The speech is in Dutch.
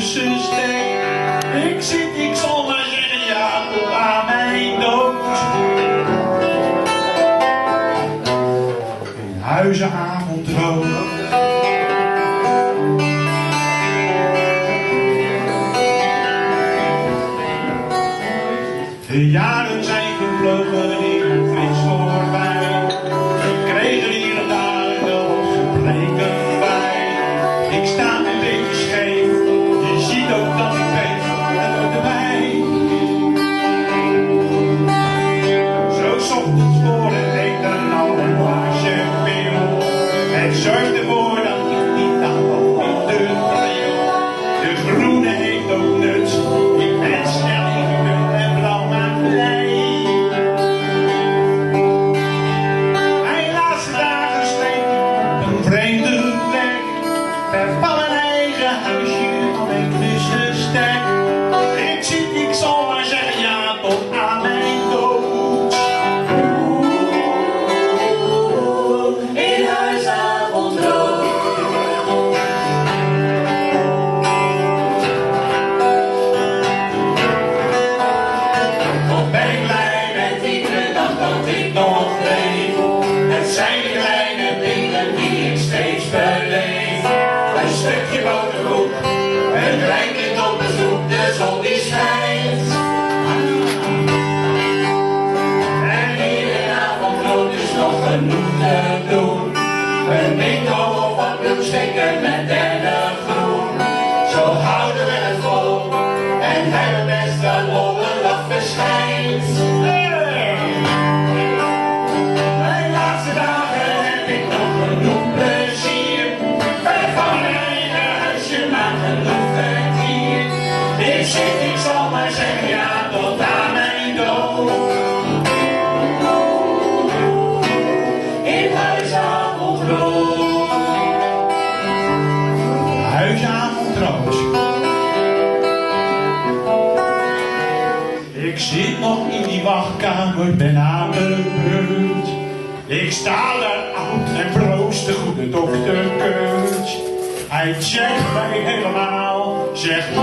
tussenstek. Ik zal maar zeggen ja tot aan mijn dood. In huizen avondrood. De jaren zijn gevlogen in flits voorbij. Ik kreeg er hier en daar wel gebreken bij. Ik sta een beetje scheef, je ziet ook dat ik weet, het hoort erbij. Zo 's ochtends voor het eten al een glaasje pil. Het zorgt ervoor dat ik niet aan de bril. De groene heeft ook nut, ik ben snel ingekund en blauw maakt blij. Mijn laatste dagen steek op een vreemde plek. Ver van mijn eigen huisje van een tussenstek. Ik zal maar zeggen ja tot aan mijn dood. In huis avondrood. Wat ben ik blij met iedere dag dat ik nog leef. Het zijn de kleine dingen die ik steeds beleef. Een stukje boterkoek, een kleinkind op bezoek, de zon die schijnt. En hier in avondrood is nog genoeg te doen. Een bingo of wat bloemstikken met dennengroen. Zo houden we het vol en hebben best wel lol, de lach verschijnt. Mijn laatste dagen heb ik nog genoeg plezier. Ver van mijn eigen huisje, maar genoeg kwartier. Ik zal maar zeggen ja tot aan mijn dood. In huis avondrood. Huisavondrood. Ik zit nog in die wachtkamer, ben aan de beurt. Ik sta daar oud en broos, de goede dokter keurt. Hij checkt mij helemaal, zegt